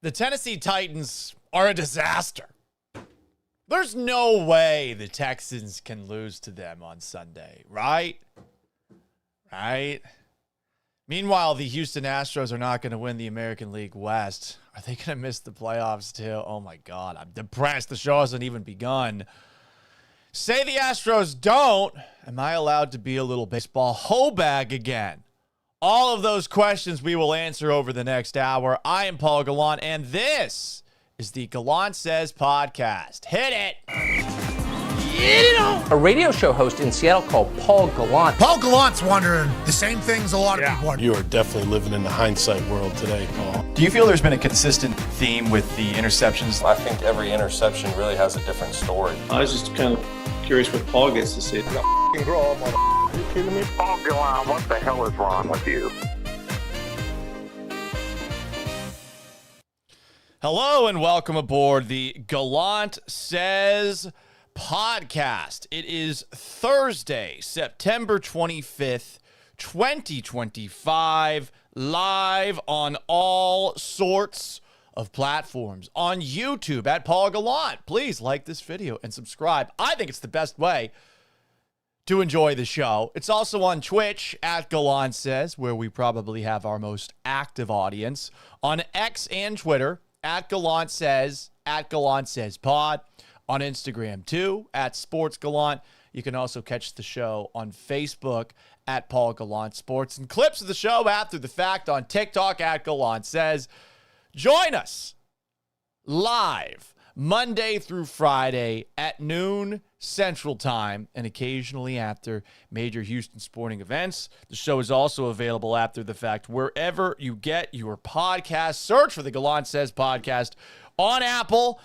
The Tennessee Titans are a disaster. There's no way the Texans can lose to them on Sunday, right? Right? Meanwhile, the Houston Astros are not going to win the American League West. Are they going to miss the playoffs too? Oh my God, I'm depressed. The show hasn't even begun. Say the Astros don't. Am I allowed to be a little baseball hoe bag again? All of those questions we will answer over the next hour. I am Paul Gallant, and this is the Gallant Says podcast. Hit it. A radio show host in Seattle called Paul Gallant. Paul Gallant's wondering the same things a lot of people are. You are definitely living in the hindsight world today, Paul. Do you feel there's been a consistent theme with the interceptions? I think every interception really has a different story. I was just kind of curious what Paul gets to see. Paul Gallant, what the hell is wrong with you? Hello and welcome aboard the Gallant Says podcast. It is Thursday, September 25th, 2025, live on all sorts of platforms. On YouTube at Paul Gallant. Please like this video and subscribe. I think it's the best way to enjoy the show. It's also on Twitch at Gallant Says, where we probably have our most active audience. On X and Twitter at Gallant Says Pod. On Instagram too at Sports Gallant. You can also catch the show on Facebook at Paul Gallant Sports, and clips of the show after the fact on TikTok at Gallant Says. Join us live Monday through Friday at noon Central Time, and occasionally after major Houston sporting events. The show is also available after the fact wherever you get your podcast. Search for the Gallant Says podcast on Apple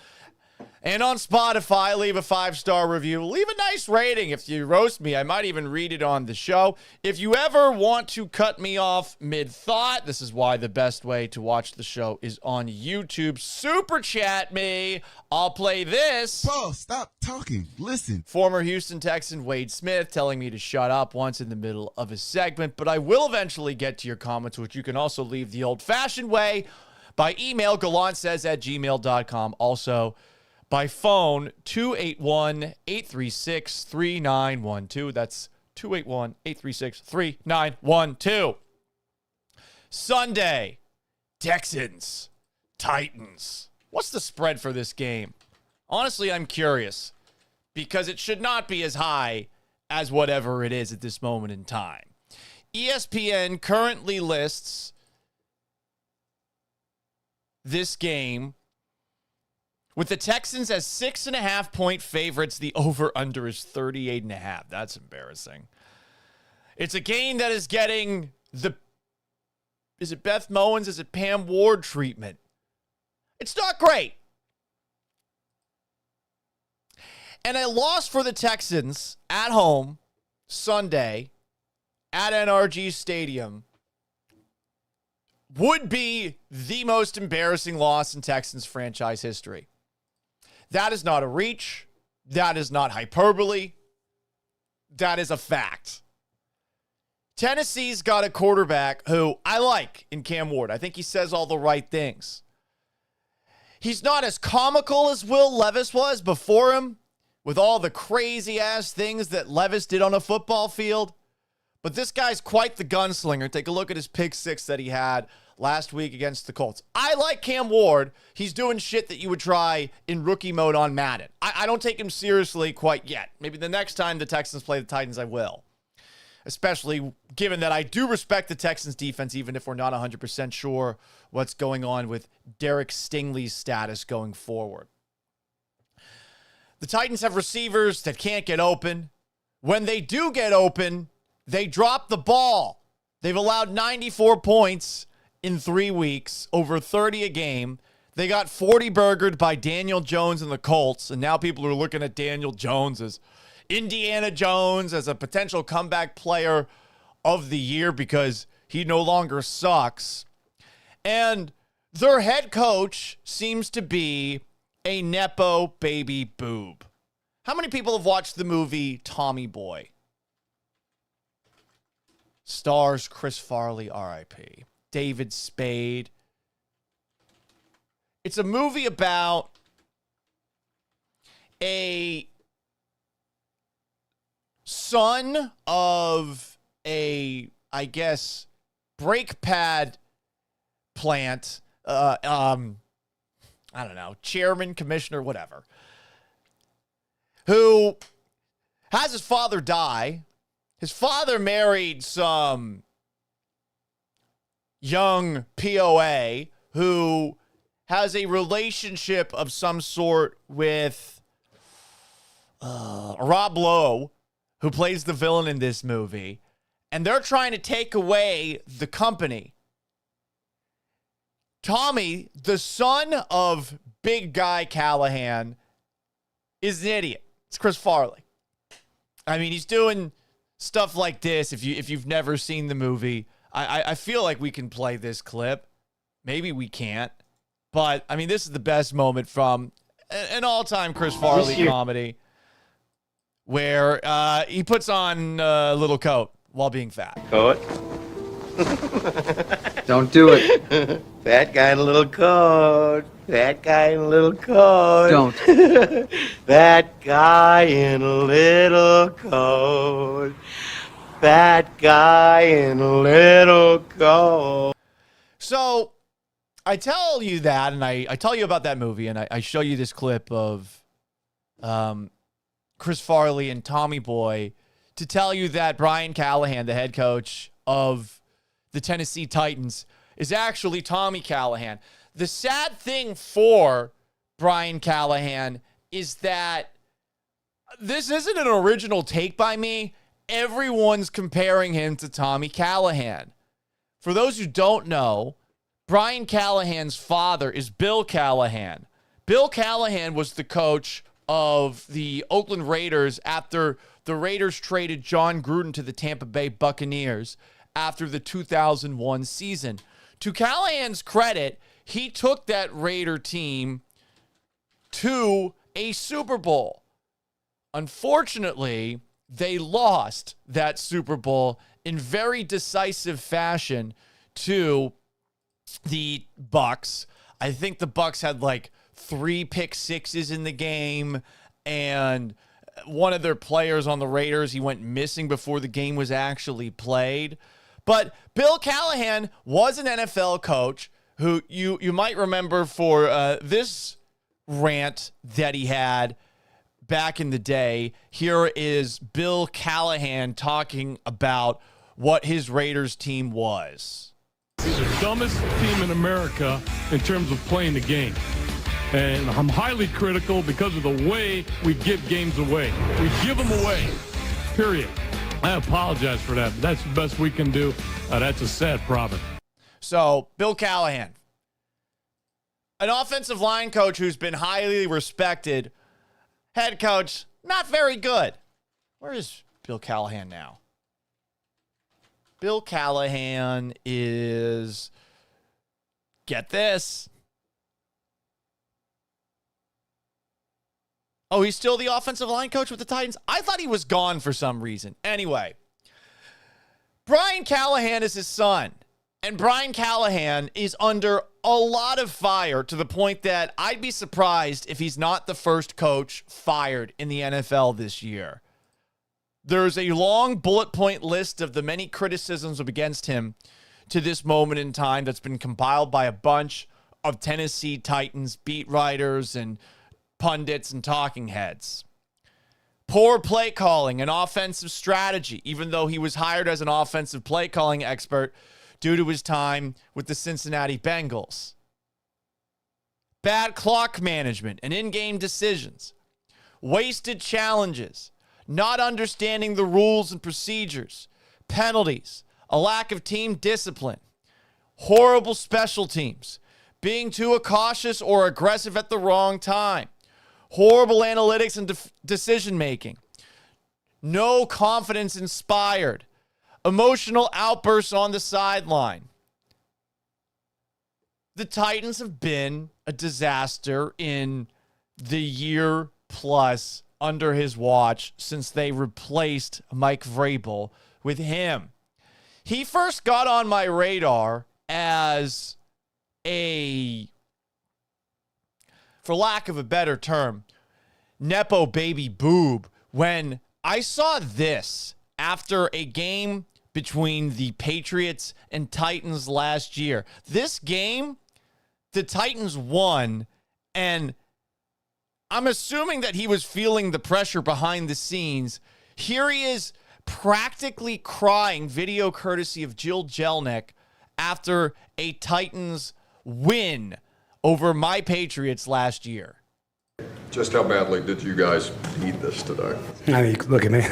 and on Spotify. Leave a 5-star review. Leave a nice rating. If you roast me, I might even read it on the show. If you ever want to cut me off mid-thought, this is why the best way to watch the show is on YouTube. Super chat me. I'll play this. Paul, stop talking. Listen. Former Houston Texan Wade Smith telling me to shut up once in the middle of a segment, but I will eventually get to your comments, which you can also leave the old-fashioned way by email, gallantsays@gmail.com. Also, by phone, 281-836-3912. That's 281-836-3912. Sunday, Texans, Titans. What's the spread for this game? Honestly, I'm curious because it should not be as high as whatever it is at this moment in time. ESPN currently lists this game with the Texans as 6.5-point favorites. The over-under is 38.5. That's embarrassing. It's a game that is getting the, is it Beth Mowins? Is it Pam Ward treatment? It's not great. And a loss for the Texans at home Sunday at NRG Stadium would be the most embarrassing loss in Texans franchise history. That is not a reach. That is not hyperbole. That is a fact. Tennessee's got a quarterback who I like in Cam Ward. I think he says all the right things. He's not as comical as Will Levis was before him, with all the crazy-ass things that Levis did on a football field. But this guy's quite the gunslinger. Take a look at his pick six that he had last week against the Colts. I like Cam Ward. He's doing shit that you would try in rookie mode on Madden. I don't take him seriously quite yet. Maybe the next time the Texans play the Titans, I will. Especially given that I do respect the Texans defense, even if we're not 100% sure what's going on with Derek Stingley's status going forward. The Titans have receivers that can't get open. When they do get open, they drop the ball. They've allowed 94 points in 3 weeks, over 30 a game. They got 40 burgered by Daniel Jones and the Colts, and now people are looking at Daniel Jones as Indiana Jones as a potential comeback player of the year because he no longer sucks. And their head coach seems to be a Nepo baby boob. How many people have watched the movie Tommy Boy? Stars Chris Farley, R.I.P. David Spade. It's a movie about a son of a, I guess, brake pad plant, I don't know, chairman, commissioner, whatever, who has his father die. His father married some young POA who has a relationship of some sort with Rob Lowe, who plays the villain in this movie, and they're trying to take away the company. Tommy, the son of big guy Callahan, is an idiot. It's Chris Farley. I mean, he's doing stuff like this. If you've never seen the movie, I feel like we can play this clip. Maybe we can't. But, I mean, this is the best moment from an all-time Chris Farley comedy where he puts on a little coat while being fat. Coat? Don't do it. Fat guy in a little coat. Fat guy in a little coat. Don't. Fat guy in a little coat. Fat guy in a little coat. So, I tell you that, and I tell you about that movie, and I show you this clip of Chris Farley and Tommy Boy to tell you that Brian Callahan, the head coach of the Tennessee Titans, is actually Tommy Callahan. The sad thing for Brian Callahan is that this isn't an original take by me. Everyone's comparing him to Tommy Callahan. For those who don't know, Brian Callahan's father is Bill Callahan. Bill Callahan was the coach of the Oakland Raiders after the Raiders traded John Gruden to the Tampa Bay Buccaneers after the 2001 season. To Callahan's credit, he took that Raider team to a Super Bowl. Unfortunately, they lost that Super Bowl in very decisive fashion to the Bucs. I think the Bucs had like 3 pick sixes in the game, and one of their players on the Raiders, he went missing before the game was actually played. But Bill Callahan was an NFL coach who you might remember for this rant that he had back in the day. Here is Bill Callahan talking about what his Raiders team was. The dumbest team in America in terms of playing the game. And I'm highly critical because of the way we give games away. We give them away, period. I apologize for that, but that's the best we can do. That's a sad problem. So, Bill Callahan, an offensive line coach who's been highly respected. Head coach, not very good. Where is Bill Callahan now? Bill Callahan is, get this. Oh, he's still the offensive line coach with the Titans? I thought he was gone for some reason. Anyway, Brian Callahan is his son. And Brian Callahan is under a lot of fire to the point that I'd be surprised if he's not the first coach fired in the NFL this year. There's a long bullet point list of the many criticisms against him to this moment in time that's been compiled by a bunch of Tennessee Titans beat writers and pundits and talking heads. Poor play calling and offensive strategy, even though he was hired as an offensive play calling expert due to his time with the Cincinnati Bengals. Bad clock management and in-game decisions. Wasted challenges. Not understanding the rules and procedures. Penalties. A lack of team discipline. Horrible special teams. Being too cautious or aggressive at the wrong time. Horrible analytics and decision-making. No confidence inspired. Emotional outbursts on the sideline. The Titans have been a disaster in the year plus under his watch since they replaced Mike Vrabel with him. He first got on my radar as a for lack of a better term, Nepo baby boob when I saw this after a game between the Patriots and Titans last year. This game, the Titans won, and I'm assuming that he was feeling the pressure behind the scenes. Here he is practically crying, video courtesy of Jill Jelnick, after a Titans win over my Patriots last year. Just how badly did you guys need this today? I mean, look at me.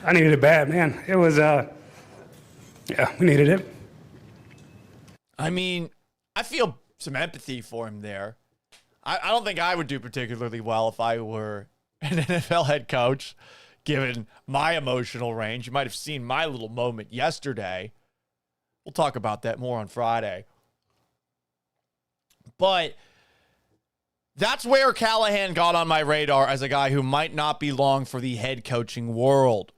I needed it bad, man. It was, yeah, we needed it. I mean, I feel some empathy for him there. I don't think I would do particularly well if I were an NFL head coach, given my emotional range. You might have seen my little moment yesterday. We'll talk about that more on Friday. But that's where Callahan got on my radar as a guy who might not be long for the head coaching world.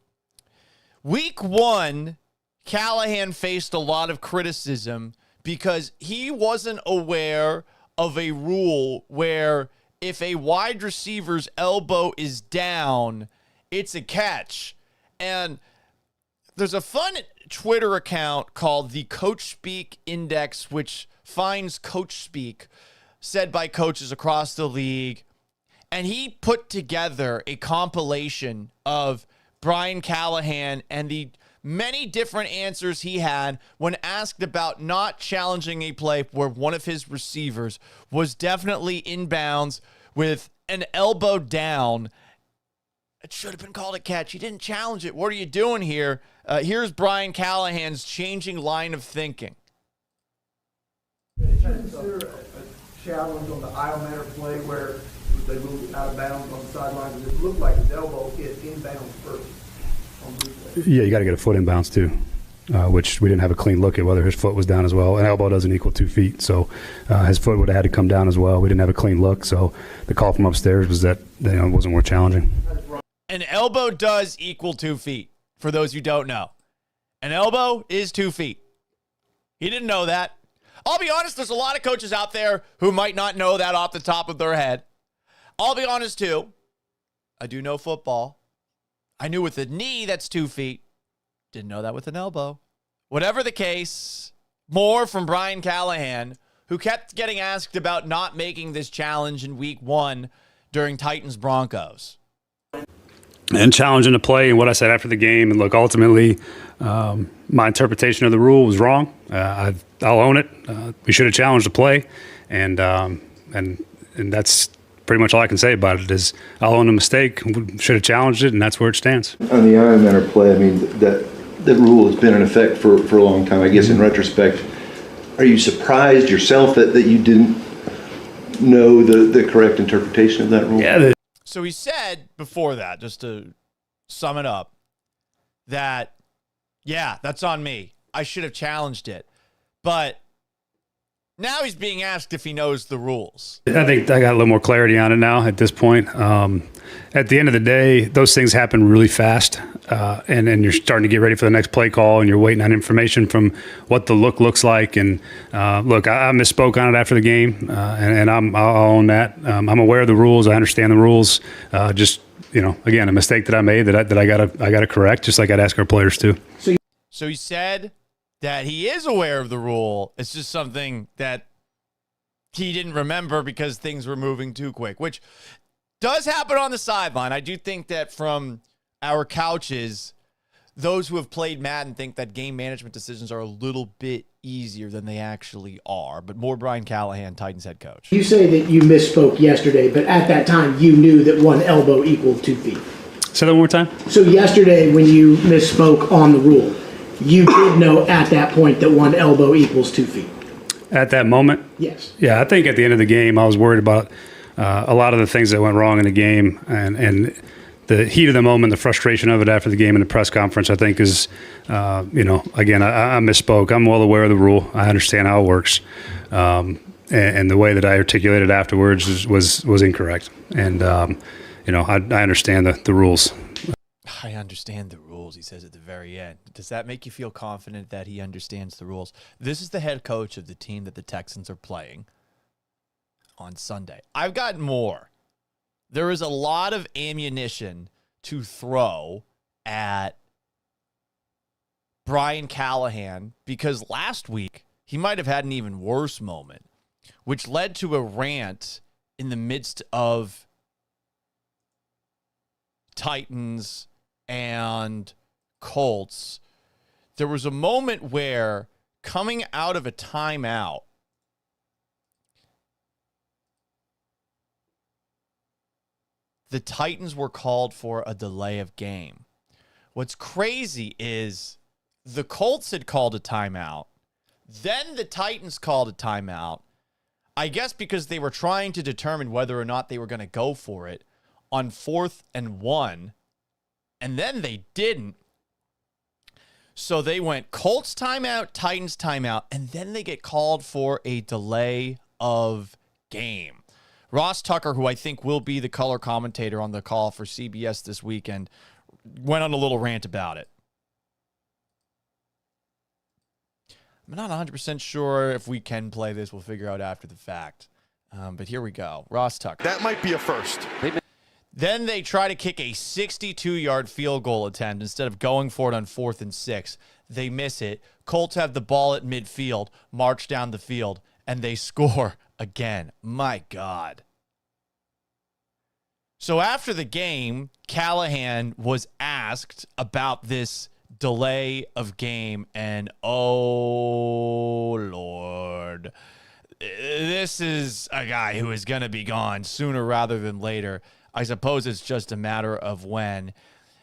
Week 1, Callahan faced a lot of criticism because he wasn't aware of a rule where if a wide receiver's elbow is down, it's a catch. And there's a fun Twitter account called the Coach Speak Index, which finds coach speak said by coaches across the league. And he put together a compilation of Brian Callahan and the many different answers he had when asked about not challenging a play where one of his receivers was definitely inbounds with an elbow down. It should have been called a catch. He didn't challenge it. What are you doing here? Here's Brian Callahan's changing line of thinking. Did you consider a challenge on the idle matter play where they moved out of bounds on the sideline and it looked like his elbow hit inbounds first? Yeah, you got to get a foot inbounds too, which we didn't have a clean look at whether his foot was down as well. An elbow doesn't equal 2 feet, so his foot would have had to come down as well. We didn't have a clean look, so the call from upstairs was that it wasn't worth challenging. An elbow does equal 2 feet, for those who don't know. An elbow is 2 feet. He didn't know that. I'll be honest, there's a lot of coaches out there who might not know that off the top of their head. I'll be honest, too. I do know football. I knew with a knee that's 2 feet. Didn't know that with an elbow. Whatever the case, more from Brian Callahan, who kept getting asked about not making this challenge in week 1 during Titans-Broncos. And challenging the play and what I said after the game. And look, ultimately, my interpretation of the rule was wrong. I'll own it. We should have challenged the play. And that's pretty much all I can say about it is I'll own a mistake. We should have challenged it, and that's where it stands. On the iron matter play, I mean, that rule has been in effect for a long time. I guess in retrospect, are you surprised yourself that you didn't know the correct interpretation of that rule? Yeah. So he said before that, just to sum it up, that, yeah, that's on me. I should have challenged it. But now he's being asked if he knows the rules. I think I got a little more clarity on it now at this point. At the end of the day, those things happen really fast, and then you're starting to get ready for the next play call, and you're waiting on information from what the look looks like. And look, I misspoke on it after the game, and I'll own that. I'm aware of the rules. I understand the rules. Just again, a mistake that I made that I gotta correct, just like I'd ask our players to. So he said that he is aware of the rule. It's just something that he didn't remember because things were moving too quick, which does happen on the sideline. I do think that from our couches, those who have played Madden think that game management decisions are a little bit easier than they actually are. But more Brian Callahan, Titans head coach. You say that you misspoke yesterday, but at that time you knew that one elbow equaled 2 feet. Say that one more time. So yesterday when you misspoke on the rule, you did know at that point that one elbow equals 2 feet. At that moment? Yes. Yeah, I think at the end of the game, I was worried about a lot of the things that went wrong in the game, and the heat of the moment, the frustration of it after the game in the press conference, I think is, again, I misspoke. I'm well aware of the rule. I understand how it works. And the way that I articulated afterwards was incorrect. And, I understand the rules. I understand the rules, he says at the very end. Does that make you feel confident that he understands the rules? This is the head coach of the team that the Texans are playing. on Sunday. I've got more. There is a lot of ammunition to throw at Brian Callahan because last week he might have had an even worse moment, which led to a rant in the midst of Titans and Colts. There was a moment where, coming out of a timeout, the Titans were called for a delay of game. What's crazy is the Colts had called a timeout. Then the Titans called a timeout, I guess because they were trying to determine whether or not they were going to go for it on 4th and 1. And then they didn't. So they went Colts timeout, Titans timeout, and then they get called for a delay of game. Ross Tucker, who I think will be the color commentator on the call for CBS this weekend, went on a little rant about it. I'm not 100% sure if we can play this. We'll figure out after the fact. But here we go. Ross Tucker. That might be a first. Then they try to kick a 62-yard field goal attempt instead of going for it on 4th and 6. They miss it. Colts have the ball at midfield, march down the field, and they score again. My God. So after the game, Callahan was asked about this delay of game, and oh, Lord. This is a guy who is going to be gone sooner rather than later. I suppose it's just a matter of when.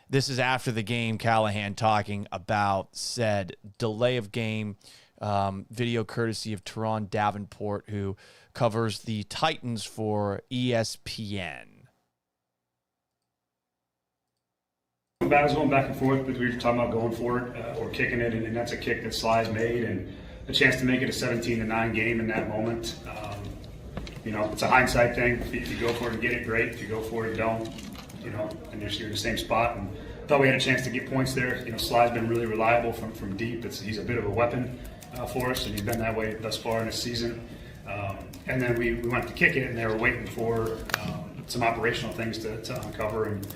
This is after the game, Callahan talking about said delay of game. Video courtesy of Teron Davenport, who covers the Titans for ESPN. I was going back and forth, but we were talking about going for it or kicking it, and that's a kick that Sly's made, and a chance to make it a 17-9 game in that moment. It's a hindsight thing. If you go for it and get it, great. If you go for it, don't. And you're in the same spot. And thought we had a chance to get points there. Sly's been really reliable from deep. He's a bit of a weapon for us, and he's been that way thus far in this season. And then we went to kick it, and they were waiting for some operational things to uncover, and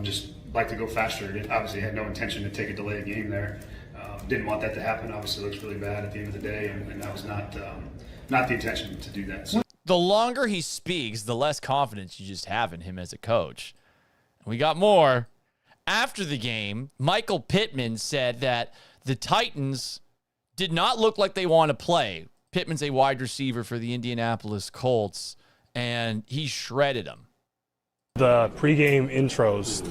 just like to go faster. It obviously had no intention to take a delay of game there. Didn't want that to happen. Obviously, it looks really bad at the end of the day, and that was not the intention to do that. So. The longer he speaks, the less confidence you just have in him as a coach. We got more. After the game, Michael Pittman said that the Titans did not look like they want to play. Pittman's a wide receiver for the Indianapolis Colts, and he shredded them. The pregame intros,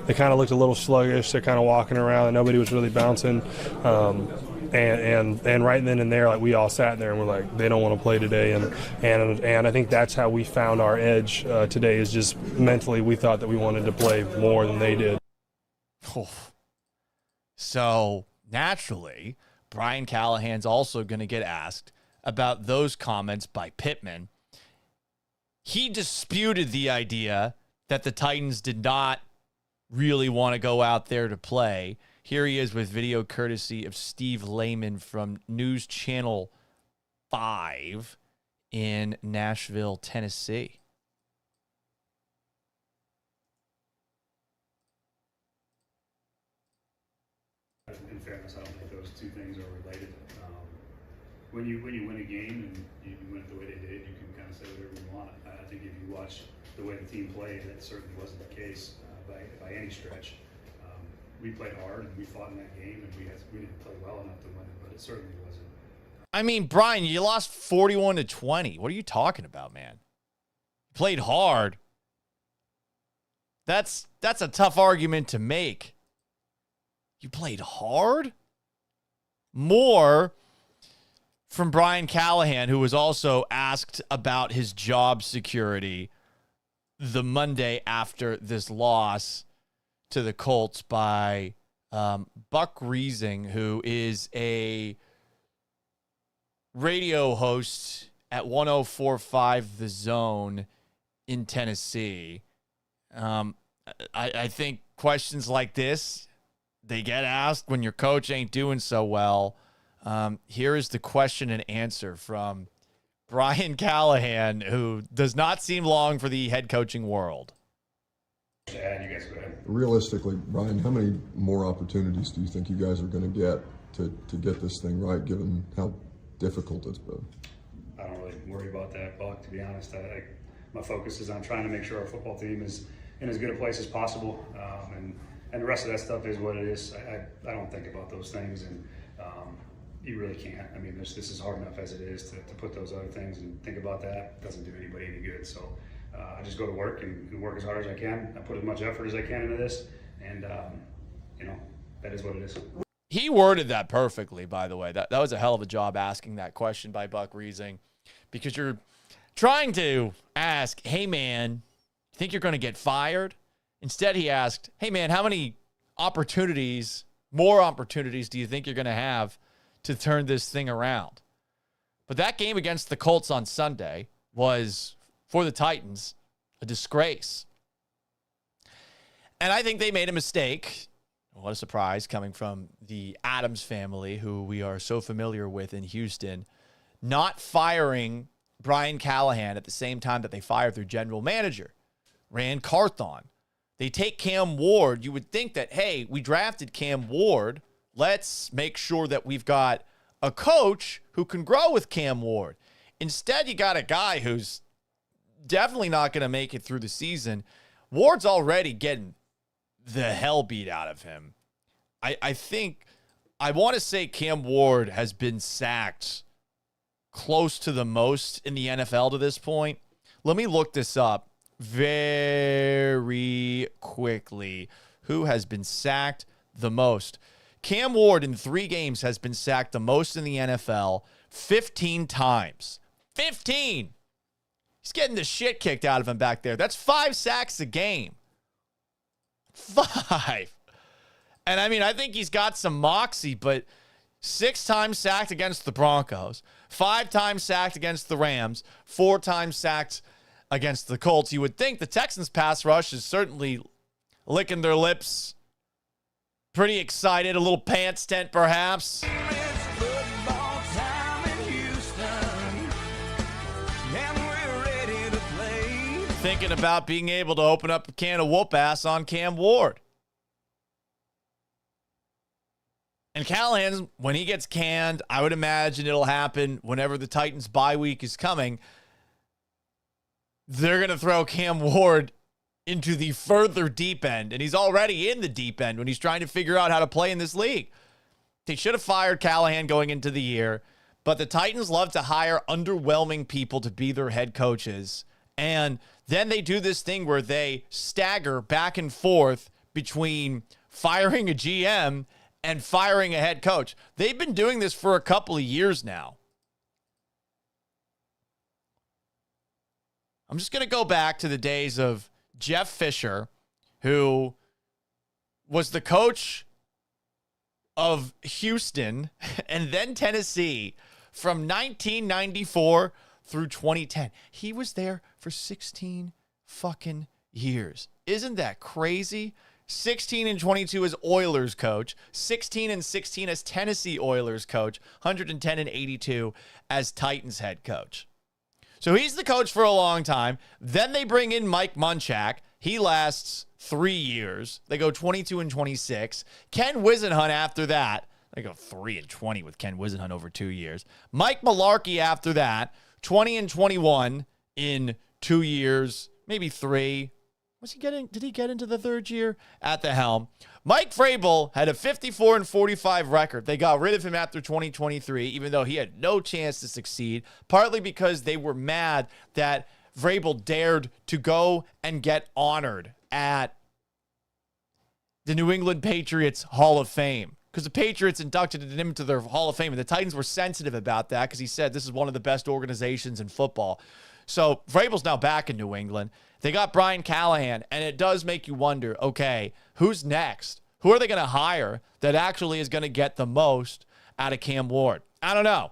they kind of looked a little sluggish. They're kind of walking around, and nobody was really bouncing. And right then and there, like, we all sat there and we're like, they don't want to play today. And I think that's how we found our edge today, is just mentally we thought that we wanted to play more than they did. So naturally, Brian Callahan's also going to get asked about those comments by Pittman. He disputed the idea that the Titans did not really want to go out there to play. Here he is with video courtesy of Steve Lehman from News Channel 5 in Nashville, Tennessee. In fairness, I don't think those two things are related. When you win a game and you win it the way they did, you can kind of say whatever you want. I think if you watch the way the team played, that certainly wasn't the case by any stretch. We played hard and we fought in that game, and we didn't play well enough to win it, but it certainly wasn't. I mean, Brian, you lost 41-20. What are you talking about, man? You played hard. That's a tough argument to make. You played hard? More from Brian Callahan, who was also asked about his job security the Monday after this loss to the Colts by Buck Reising, who is a radio host at 104.5 The Zone in Tennessee. I think questions like this, they get asked when your coach ain't doing so well. Here is the question and answer from Brian Callahan, who does not seem long for the head coaching world. Realistically, Brian, how many more opportunities do you think you guys are going to get to get this thing right, given how difficult it's been? I don't really worry about that, Buck, to be honest. My focus is on trying to make sure our football team is in as good a place as possible, and the rest of that stuff is what it is. I don't think about those things, and you really can't. I mean, this is hard enough as it is to put those other things and think about that. It doesn't do anybody any good. So I just go to work and work as hard as I can. I put as much effort as I can into this, and that is what it is. He worded that perfectly, by the way. That was a hell of a job asking that question by Buck Reising, because you're trying to ask, hey, man, you think you're going to get fired? Instead, he asked, hey, man, how many more opportunities do you think you're going to have to turn this thing around? But that game against the Colts on Sunday was, for the Titans, a disgrace. And I think they made a mistake. What a surprise coming from the Adams family, who we are so familiar with in Houston, not firing Brian Callahan at the same time that they fired their general manager, Rand Carthon. They take Cam Ward. You would think that, hey, we drafted Cam Ward. Let's make sure that we've got a coach who can grow with Cam Ward. Instead, you got a guy who's definitely not going to make it through the season. Ward's already getting the hell beat out of him. I want to say Cam Ward has been sacked close to the most in the NFL to this point. Let me look this up very quickly. Who has been sacked the most? Cam Ward in 3 games has been sacked the most in the NFL, 15 times. 15! He's getting the shit kicked out of him back there. That's 5 sacks a game. 5. And I mean, I think he's got some moxie, but 6 times sacked against the Broncos, 5 times sacked against the Rams, 4 times sacked against the Colts. You would think the Texans pass rush is certainly licking their lips, pretty excited, a little pants tent perhaps. Thinking about being able to open up a can of whoop ass on Cam Ward. And Callahan, when he gets canned, I would imagine it'll happen whenever the Titans bye week is coming. They're going to throw Cam Ward into the further deep end, and he's already in the deep end when he's trying to figure out how to play in this league. They should have fired Callahan going into the year, but the Titans love to hire underwhelming people to be their head coaches, and then they do this thing where they stagger back and forth between firing a GM and firing a head coach. They've been doing this for a couple of years now. I'm just going to go back to the days of Jeff Fisher, who was the coach of Houston and then Tennessee from 1994 through 2010. He was there for 16 fucking years. Isn't that crazy? 16-22 as Oilers coach, 16-16 as Tennessee Oilers coach, 110-82 as Titans head coach. So he's the coach for a long time. Then they bring in Mike Munchak. He lasts 3 years. They go 22-26. Ken Whisenhunt after that. They go 3-20 with Ken Whisenhunt over 2 years. Mike Mularkey after that, 20-21 in 2 years, maybe 3. Did he get into the 3rd year at the helm? Mike Vrabel had a 54-45 record. They got rid of him after 2023, even though he had no chance to succeed, partly because they were mad that Vrabel dared to go and get honored at the New England Patriots Hall of Fame, because the Patriots inducted him into their Hall of Fame, and the Titans were sensitive about that because he said this is one of the best organizations in football. So Vrabel's now back in New England. They got Brian Callahan, and it does make you wonder, okay, who's next? Who are they going to hire that actually is going to get the most out of Cam Ward? I don't know.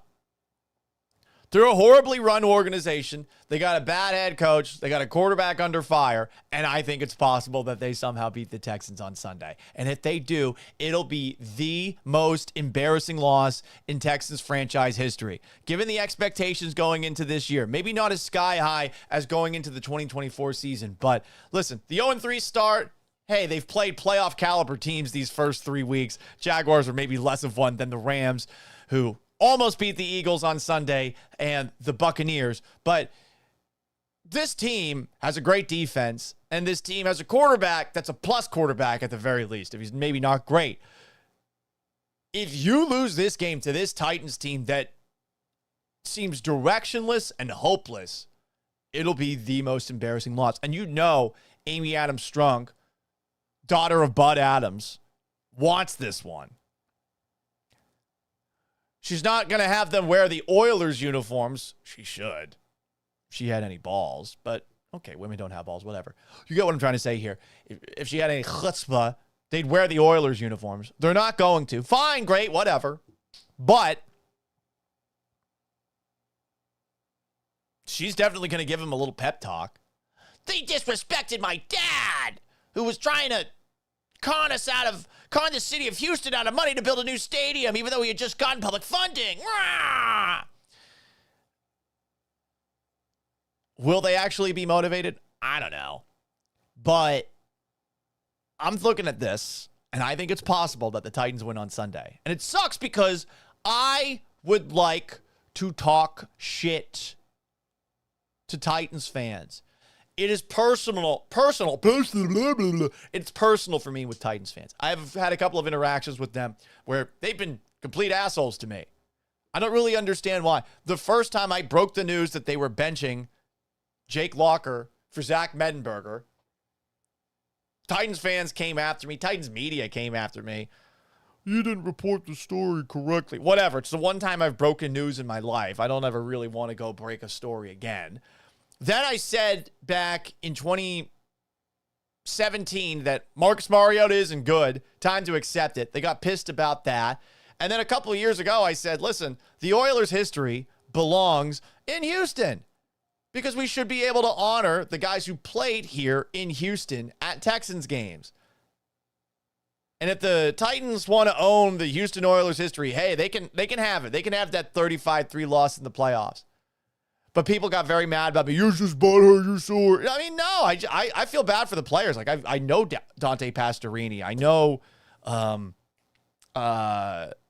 They're a horribly run organization. They got a bad head coach. They got a quarterback under fire. And I think it's possible that they somehow beat the Texans on Sunday. And if they do, it'll be the most embarrassing loss in Texans franchise history. Given the expectations going into this year, maybe not as sky high as going into the 2024 season. But listen, the 0-3 start, hey, they've played playoff caliber teams these first 3 weeks. Jaguars are maybe less of one than the Rams, who almost beat the Eagles on Sunday, and the Buccaneers. But this team has a great defense, and this team has a quarterback that's a plus quarterback at the very least, if he's maybe not great. If you lose this game to this Titans team that seems directionless and hopeless, it'll be the most embarrassing loss. And you know Amy Adams-Strunk, daughter of Bud Adams, wants this one. She's not going to have them wear the Oilers uniforms. She should. If she had any balls. But, okay, women don't have balls, whatever. You get what I'm trying to say here. If she had any chutzpah, they'd wear the Oilers uniforms. They're not going to. Fine, great, whatever. But she's definitely going to give him a little pep talk. They disrespected my dad, who was trying to con the city of Houston out of money to build a new stadium, even though he had just gotten public funding. Rah! Will they actually be motivated? I don't know. But I'm looking at this, and I think it's possible that the Titans win on Sunday. And it sucks because I would like to talk shit to Titans fans. It is personal. It's personal for me with Titans fans. I've had a couple of interactions with them where they've been complete assholes to me. I don't really understand why. The first time I broke the news that they were benching Jake Locker for Zach Mettenberger, Titans fans came after me. Titans media came after me. You didn't report the story correctly. Whatever. It's the one time I've broken news in my life. I don't ever really want to go break a story again. Then I said back in 2017 that Marcus Mariota isn't good. Time to accept it. They got pissed about that. And then a couple of years ago, I said, listen, the Oilers' history belongs in Houston because we should be able to honor the guys who played here in Houston at Texans games. And if the Titans want to own the Houston Oilers' history, hey, they can have it. They can have that 35-3 loss in the playoffs. But people got very mad about me. You're just butthurt, you're sore. I mean, no, I feel bad for the players. Like, I know Dante Pastorini. I know Robert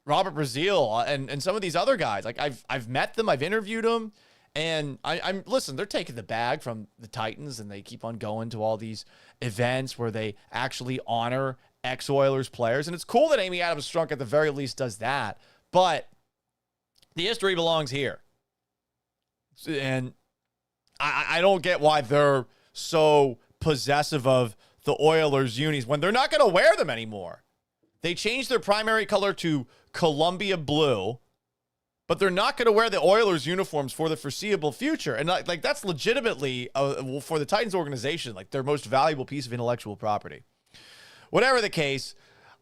Brazile and some of these other guys. Like, I've met them. I've interviewed them. And listen, they're taking the bag from the Titans, and they keep on going to all these events where they actually honor ex-Oilers players. And it's cool that Amy Adams-Strunk at the very least does that. But the history belongs here. And I don't get why they're so possessive of the Oilers unis when they're not going to wear them anymore. They changed their primary color to Columbia blue, but they're not going to wear the Oilers uniforms for the foreseeable future. And like that's legitimately for the Titans organization, like their most valuable piece of intellectual property. Whatever the case,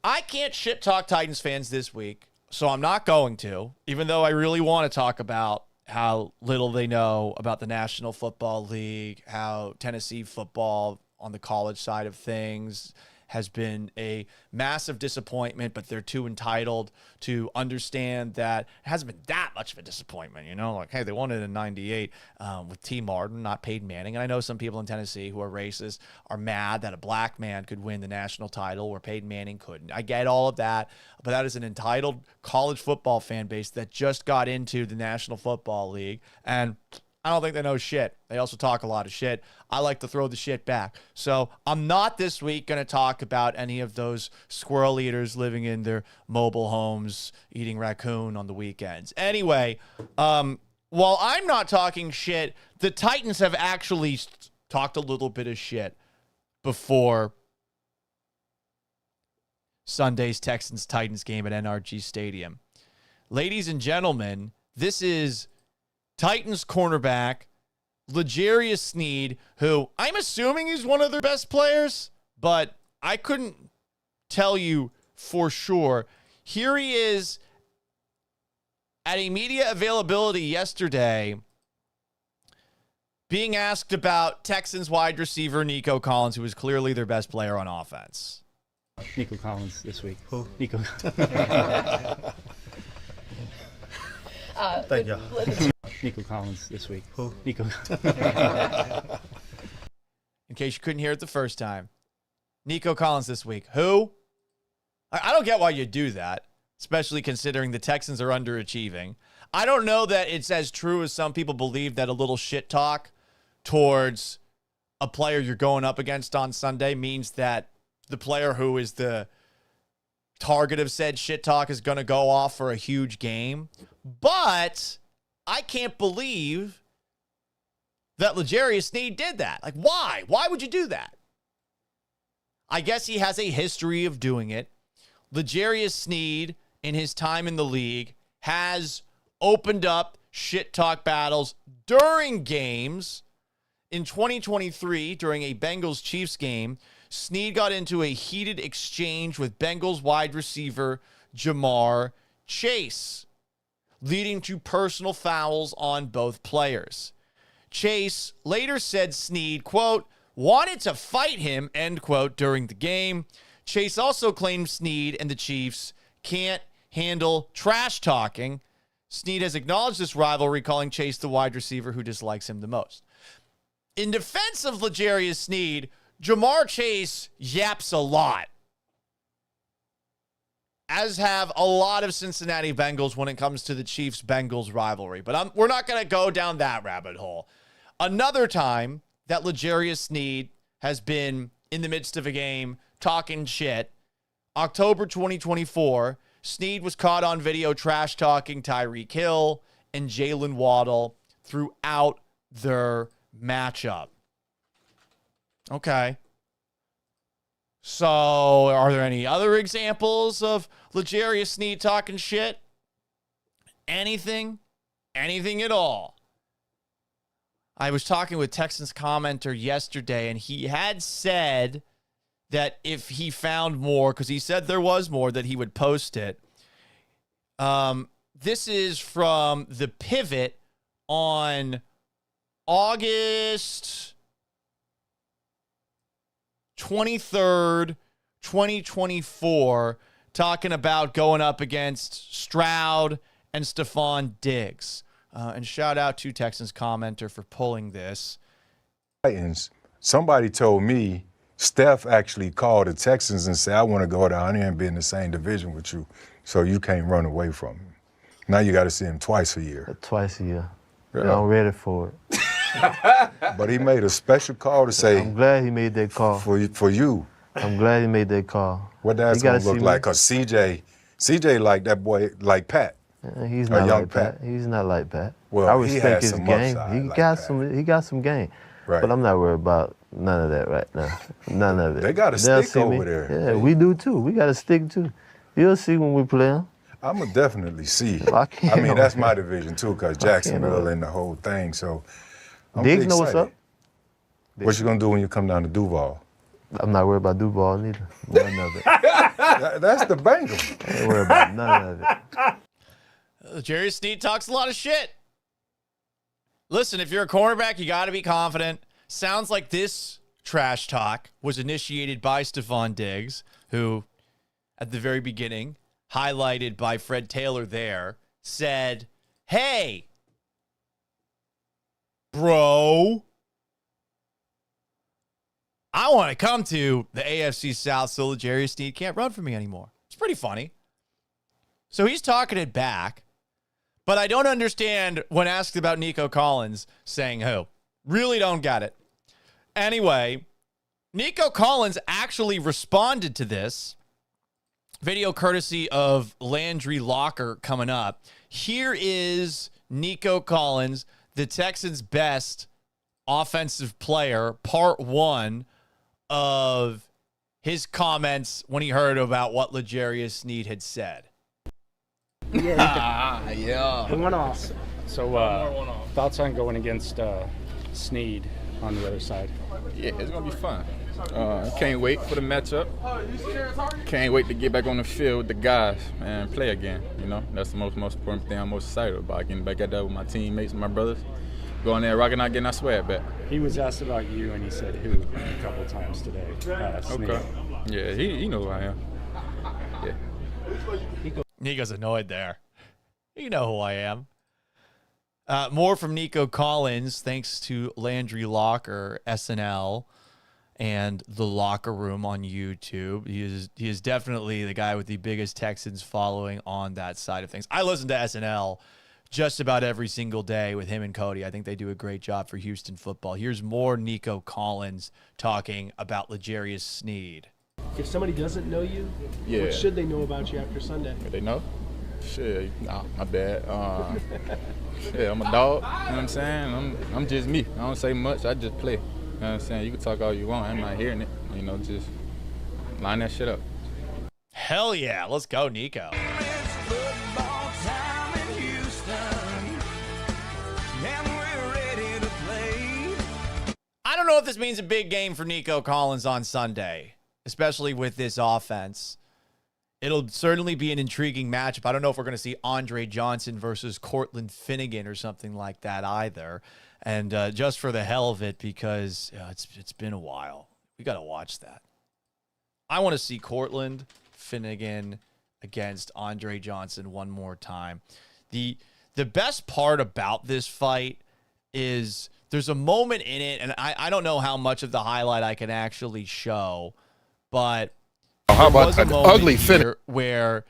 I can't shit talk Titans fans this week, so I'm not going to, even though I really want to talk about how little they know about the National Football League, how Tennessee football on the college side of things has been a massive disappointment, but they're too entitled to understand that it hasn't been that much of a disappointment, you know? Like, hey, they won it in 98 with T. Martin, not Peyton Manning. And I know some people in Tennessee who are racist are mad that a black man could win the national title where Peyton Manning couldn't. I get all of that, but that is an entitled college football fan base that just got into the National Football League, and I don't think they know shit. They also talk a lot of shit. I like to throw the shit back. So I'm not this week going to talk about any of those squirrel eaters living in their mobile homes, eating raccoon on the weekends. Anyway, while I'm not talking shit, the Titans have actually talked a little bit of shit before Sunday's Texans-Titans game at NRG Stadium. Ladies and gentlemen, this is Titans cornerback L'Jarius Sneed, who I'm assuming he's one of their best players, but I couldn't tell you for sure. Here he is at a media availability yesterday, being asked about Texans wide receiver Nico Collins, who was clearly their best player on offense. Nico Collins this week. Who? Nico. Thank you. Nico Collins this week. Who? Nico. In case you couldn't hear it the first time. Nico Collins this week. Who? I don't get why you do that, especially considering the Texans are underachieving. I don't know that it's as true as some people believe that a little shit talk towards a player you're going up against on Sunday means that the player who is the target of said shit talk is going to go off for a huge game. But I can't believe that L'Jarius Sneed did that. Like, why? Why would you do that? I guess he has a history of doing it. L'Jarius Sneed, in his time in the league, has opened up shit talk battles during games. In 2023, during a Bengals-Chiefs game, Sneed got into a heated exchange with Bengals wide receiver Jamar Chase, leading to personal fouls on both players. Chase later said Sneed, quote, wanted to fight him, end quote, during the game. Chase also claimed Sneed and the Chiefs can't handle trash talking. Sneed has acknowledged this rivalry, calling Chase the wide receiver who dislikes him the most. In defense of L'Jarius Sneed, Jamar Chase yaps a lot, as have a lot of Cincinnati Bengals when it comes to the Chiefs-Bengals rivalry. But we're not going to go down that rabbit hole. Another time that L'Jarius Sneed has been in the midst of a game talking shit, October 2024, Sneed was caught on video trash-talking Tyreek Hill and Jalen Waddle throughout their matchup. Okay. So, are there any other examples of L'Jarius Sneed talking shit? Anything? Anything at all? I was talking with Texans commenter yesterday, and he had said that if he found more, because he said there was more, that he would post it. This is from The Pivot on August 23rd, 2024, talking about going up against Stroud and Stephon Diggs. And shout out to Texans commenter for pulling this. Titans. Somebody told me Steph actually called the Texans and said, I want to go down here and be in the same division with you, so you can't run away from him. Now you got to see him twice a year. Twice a year. Yeah. I'm ready for it. But he made a special call to say, I'm glad he made that call. For you. I'm glad he made that call. What that's going to look like, because CJ like that boy, like Pat. He's not like Pat. He's not like Pat. Well, I respect his some game. Upside, He like got some game. Right. But I'm not worried about none of that right now. None of it. They got a stick over there. Yeah, we do too. We got a stick too. You'll see when we play him. I'm going to definitely see. I mean, that's my division too, because Jacksonville and the whole thing. So I'm Diggs know what's up. What you going to do when you come down to Duval? I'm not worried about Duval neither. None of it. That's the Bengals. I ain't worried about none of it. L'Jarius Sneed talks a lot of shit. Listen, if you're a cornerback, you got to be confident. Sounds like this trash talk was initiated by Stephon Diggs, who, at the very beginning, highlighted by Fred Taylor there, said, hey, bro, I want to come to the AFC South so L'Jarius Sneed can't run for me anymore. It's pretty funny. So he's talking it back, but I don't understand when asked about Nico Collins saying who. Really don't get it. Anyway, Nico Collins actually responded to this. Video courtesy of Landry Locker coming up. Here is Nico Collins, the Texans' best offensive player, part one of his comments when he heard about what L'Jarius Sneed had said. Yeah. One off. So, thoughts on going against Sneed on the other side? Yeah, it's going to be fun. Can't wait for the matchup. Can't wait to get back on the field with the guys and play again. You know, that's the most important thing I'm most excited about. Getting back out there with my teammates, my brothers, going there, rocking out, getting our swag back. He was asked about you, and he said who a couple times today. Okay. Yeah, he knows who I am. Yeah. Nico's annoyed there. You know who I am. More from Nico Collins, thanks to Landry Locker, SNL, and The Locker Room on YouTube. He is definitely the guy with the biggest Texans following on that side of things. I listen to SNL just about every single day with him and Cody. I think they do a great job for Houston football. Here's more Nico Collins talking about L'Jarius Sneed. If somebody doesn't know you, what should they know about you after Sunday? They know? Shit, nah, my bad. Yeah, I'm a dog. You know what I'm saying? I'm just me. I don't say much. I just play. You know what I'm saying? You can talk all you want. I'm not hearing it. You know, just line that shit up. Hell yeah. Let's go, Nico. I don't know if this means a big game for Nico Collins on Sunday, especially with this offense. It'll certainly be an intriguing matchup. I don't know if we're going to see Andre Johnson versus Cortland Finnegan or something like that either. And just for the hell of it, because it's been a while. We got to watch that. I want to see Cortland Finnegan against Andre Johnson one more time. The best part about this fight is there's a moment in it, and I don't know how much of the highlight I can actually show, but how about an ugly fit where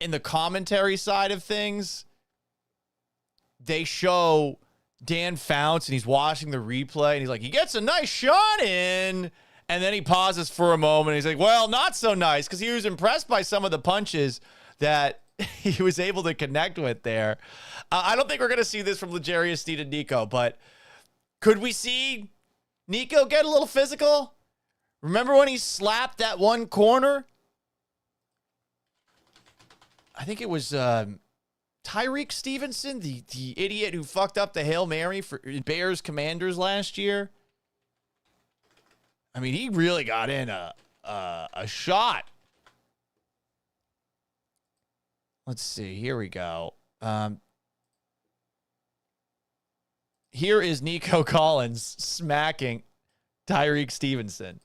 in the commentary side of things, they show Dan Founts and he's watching the replay and he's like, he gets a nice shot in. And then he pauses for a moment. And he's like, well, not so nice, because he was impressed by some of the punches that he was able to connect with there. I don't think we're going to see this from L'Jarius Sneed and Nico, but could we see Nico get a little physical? Remember when he slapped that one corner? I think it was Tyreek Stevenson, the idiot who fucked up the Hail Mary for Bears Commanders last year. I mean, he really got in a shot. Let's see. Here we go. Here is Nico Collins smacking Tyreek Stevenson.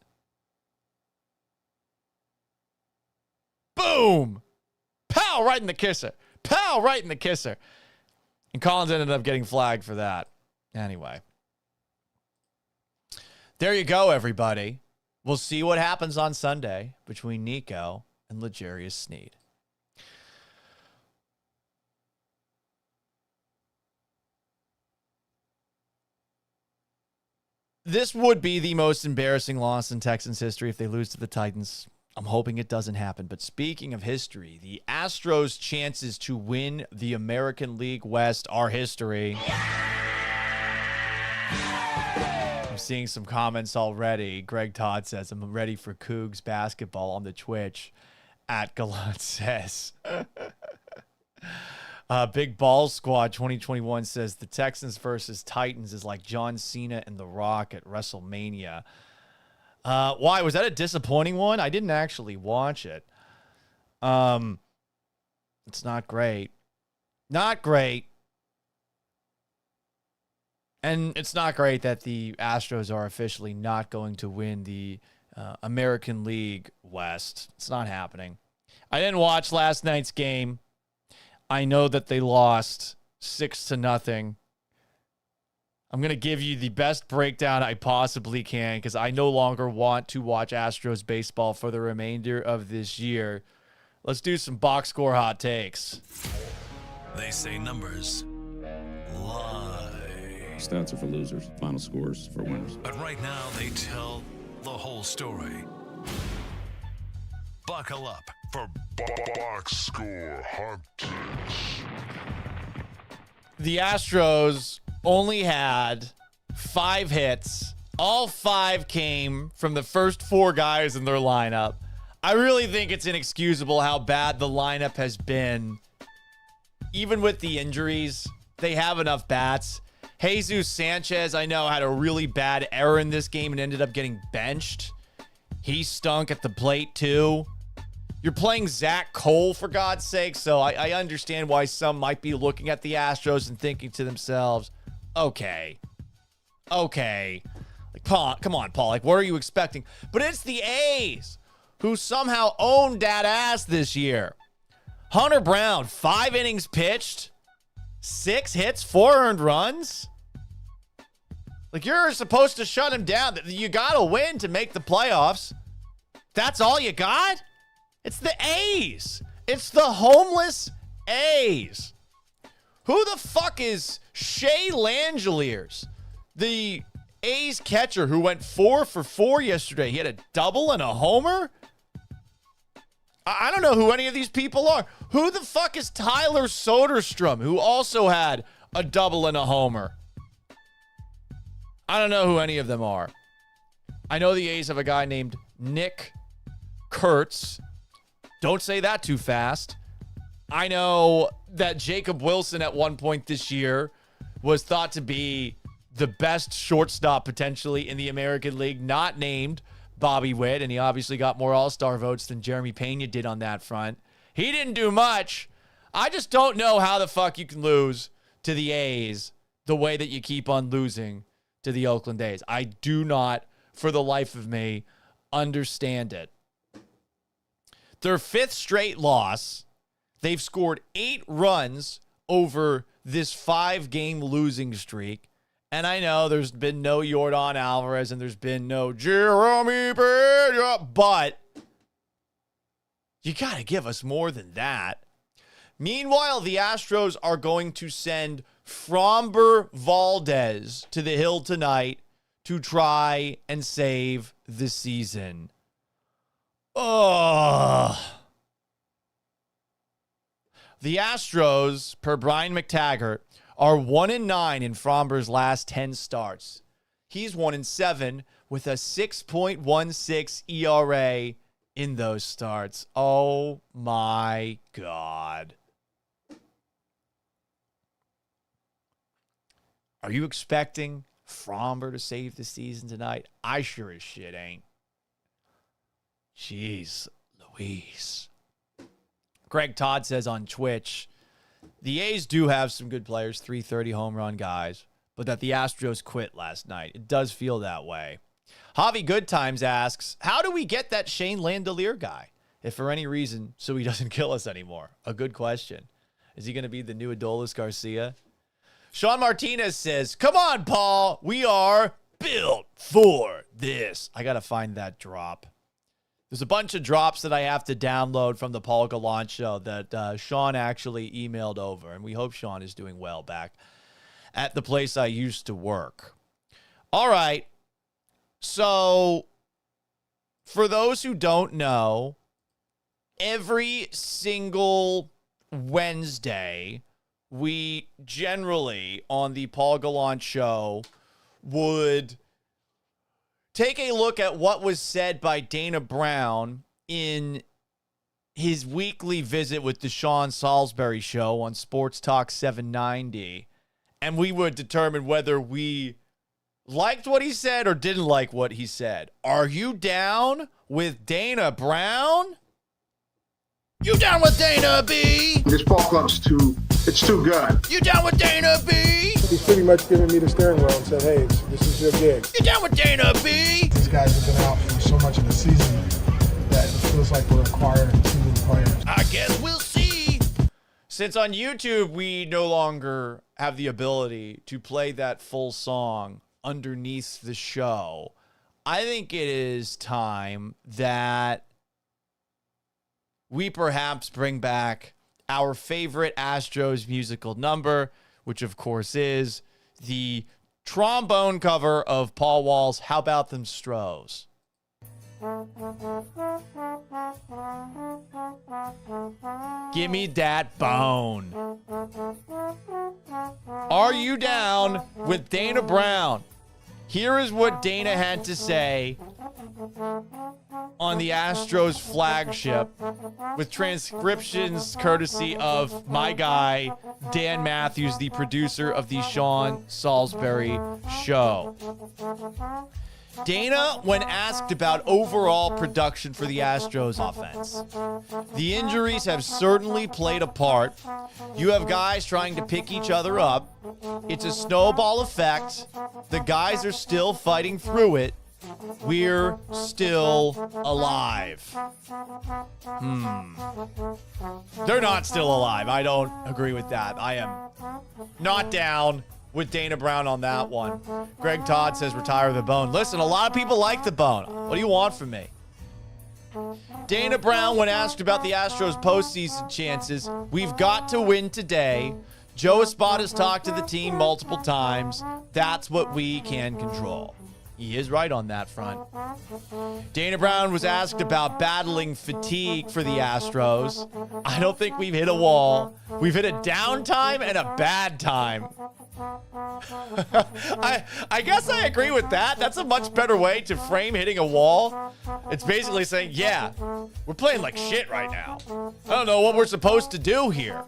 Boom! Pow! Right in the kisser. Pow! Right in the kisser. And Collins ended up getting flagged for that. Anyway. There you go, everybody. We'll see what happens on Sunday between Nico and L'Jarius Sneed. This would be the most embarrassing loss in Texans history if they lose to the Titans. I'm hoping it doesn't happen. But speaking of history, the Astros' chances to win the American League West are history. I'm seeing some comments already. Greg Todd says, I'm ready for Cougs basketball on the Twitch at Gallant Says. Big Balls Squad 2021 says the Texans versus Titans is like John Cena and The Rock at WrestleMania. Why? Was that a disappointing one? I didn't actually watch it. It's not great. Not great. And it's not great that the Astros are officially not going to win the American League West. It's not happening. I didn't watch last night's game. I know that they lost 6-0. I'm going to give you the best breakdown I possibly can because I no longer want to watch Astros baseball for the remainder of this year. Let's do some box score hot takes. They say numbers lie. Stats are for losers. Final scores for winners. But right now they tell the whole story. Buckle up for box score hot takes. The Astros only had 5 hits. All 5 came from the first 4 guys in their lineup. I really think it's inexcusable how bad the lineup has been. Even with the injuries, they have enough bats. Jesus Sanchez, I know, had a really bad error in this game and ended up getting benched. He stunk at the plate, too. You're playing Zach Cole, for God's sake, so I understand why some might be looking at the Astros and thinking to themselves, okay. Like, Paul, come on, Paul. Like, what are you expecting? But it's the A's who somehow owned that ass this year. Hunter Brown, 5 innings pitched, 6 hits, 4 earned runs. Like, you're supposed to shut him down. You got to win to make the playoffs. That's all you got? It's the A's. It's the homeless A's. Who the fuck is Shea Langeliers? The A's catcher who went 4 for 4 yesterday. He had a double and a homer? I don't know who any of these people are. Who the fuck is Tyler Soderstrom, who also had a double and a homer? I don't know who any of them are. I know the A's have a guy named Nick Kurtz. Don't say that too fast. I know that Jacob Wilson at one point this year was thought to be the best shortstop potentially in the American League, not named Bobby Witt, and he obviously got more All-Star votes than Jeremy Pena did on that front. He didn't do much. I just don't know how the fuck you can lose to the A's the way that you keep on losing to the Oakland A's. I do not, for the life of me, understand it. Their 5th straight loss. They've scored 8 runs over this 5-game losing streak. And I know there's been no Yordan Alvarez and there's been no Jeremy Pena, but you got to give us more than that. Meanwhile, the Astros are going to send Framber Valdez to the hill tonight to try and save the season. The Astros, per Brian McTaggart, are 1-9 in Framber's last 10 starts. He's 1-7 with a 6.16 ERA in those starts. Oh my God. Are you expecting Framber to save the season tonight? I sure as shit ain't. Jeez Louise. Greg Todd says on Twitch, the A's do have some good players, 330 home run guys, but that the Astros quit last night. It does feel that way. Javi Goodtimes asks, how do we get that Shane Landelier guy? If for any reason, so he doesn't kill us anymore. A good question. Is he going to be the new Adolis Garcia? Sean Martinez says, come on, Paul. We are built for this. I got to find that drop. There's a bunch of drops that I have to download from the Paul Gallant show that Sean actually emailed over, and we hope Sean is doing well back at the place I used to work. All right. So, for those who don't know, every single Wednesday, we generally, on the Paul Gallant show, would take a look at what was said by Dana Brown in his weekly visit with the Sean Salisbury show on Sports Talk 790, and we would determine whether we liked what he said or didn't like what he said. Are you down with Dana Brown? You down with Dana B? This ball club's too good. You down with Dana B? He's pretty much giving me the steering wheel and said, hey, this is your gig. You down with Dana B? These guys have been out for so much of the season that it feels like we're acquiring too many players. I guess we'll see. Since on YouTube, we no longer have the ability to play that full song underneath the show, I think it is time that we perhaps bring back our favorite Astros musical number, which of course is the trombone cover of Paul Wall's How About Them Stros. Give me that bone. Are you down with Dana Brown? Here is what Dana had to say on the Astros flagship with transcriptions courtesy of my guy, Dan Matthews, the producer of the Sean Salisbury Show. Dana, when asked about overall production for the Astros offense, the injuries have certainly played a part. You have guys trying to pick each other up. It's a snowball effect. The guys are still fighting through it. We're still alive. They're not still alive. I don't agree with that. I am not down with Dana Brown on that one. Greg Todd says retire the bone. Listen, a lot of people like the bone. What do you want from me? Dana Brown, when asked about the Astros postseason chances, we've got to win today. Joe Espada's talked to the team multiple times. That's what we can control. He is right on that front. Dana Brown was asked about battling fatigue for the Astros. I don't think we've hit a wall. We've hit a down time and a bad time. I guess I agree with that. That's a much better way to frame hitting a wall. It's basically saying, yeah, we're playing like shit right now. I don't know what we're supposed to do here.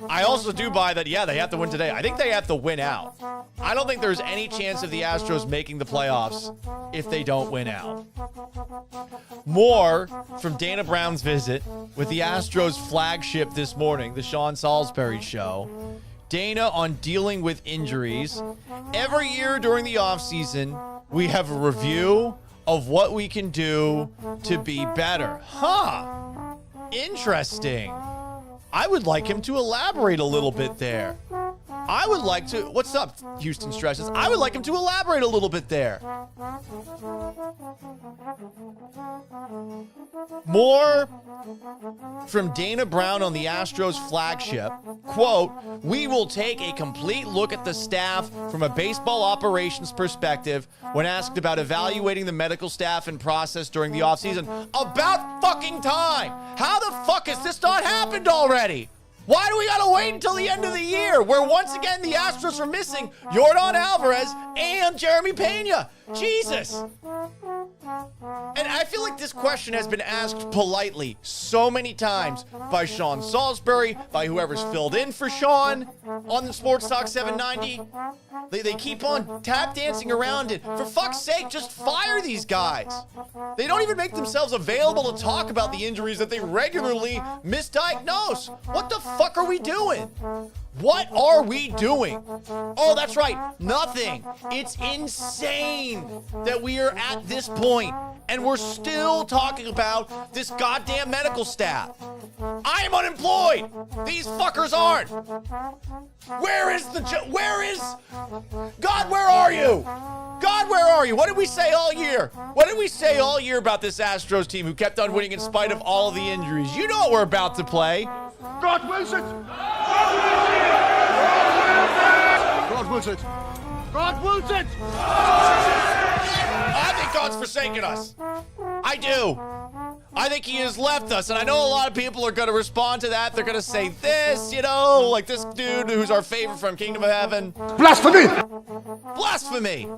I also do buy that, yeah, they have to win today. I think they have to win out. I don't think there's any chance of the Astros making the playoffs if they don't win out. More from Dana Brown's visit with the Astros flagship this morning, the Sean Salisbury Show. Dana on dealing with injuries. Every year during the offseason, we have a review of what we can do to be better. Huh. Interesting. I would like him to elaborate a little bit there. I would like to... What's up, Houston Stresses? I would like him to elaborate a little bit there. More from Dana Brown on the Astros flagship. Quote, we will take a complete look at the staff from a baseball operations perspective when asked about evaluating the medical staff and process during the offseason. About fucking time! How the fuck has this not happened already? Why do we gotta wait until the end of the year, where once again the Astros are missing Yordan Alvarez and Jeremy Pena? Jesus! And I feel like this question has been asked politely so many times by Sean Salisbury, by whoever's filled in for Sean on the Sports Talk 790. They keep on tap dancing around it. For fuck's sake, just fire these guys. They don't even make themselves available to talk about the injuries that they regularly misdiagnose. What the fuck are we doing? What are we doing? Oh, that's right. Nothing. It's insane that we are at this point and we're still talking about this goddamn medical staff. I am unemployed. These fuckers aren't. Where is God, where are you? God, where are you? What did we say all year? What did we say all year about this Astros team who kept on winning in spite of all of the injuries? You know what we're about to play. God wills it! God wills it! God wills it! I think God's forsaken us. I do. I think he has left us, and I know a lot of people are going to respond to that. They're going to say this, you know, like this dude who's our favorite from Kingdom of Heaven. Blasphemy! Blasphemy!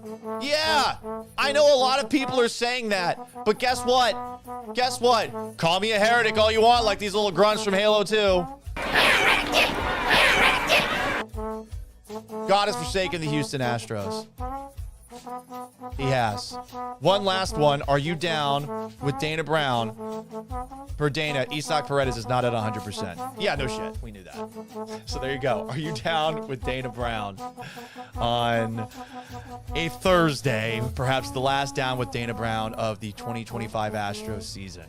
Yeah, I know a lot of people are saying that, but guess what? Guess what? Call me a heretic all you want, like these little grunts from Halo 2. God has forsaken the Houston Astros. He has. One last one. Are you down with Dana Brown? Per Dana, Isaac Paredes is not at 100%. Yeah, no shit. We knew that. So there you go. Are you down with Dana Brown on a Thursday? Perhaps the last down with Dana Brown of the 2025 Astros season.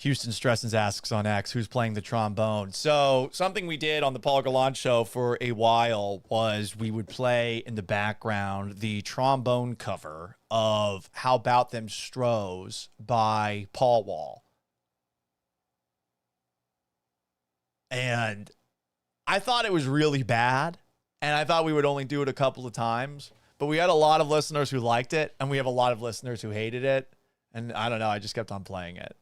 Houston Stressens asks on X, who's playing the trombone? So something we did on the Paul Gallant Show for a while was we would play in the background the trombone cover of How About Them Stros by Paul Wall. And I thought it was really bad, and I thought we would only do it a couple of times. But we had a lot of listeners who liked it, and we have a lot of listeners who hated it. And I don't know, I just kept on playing it.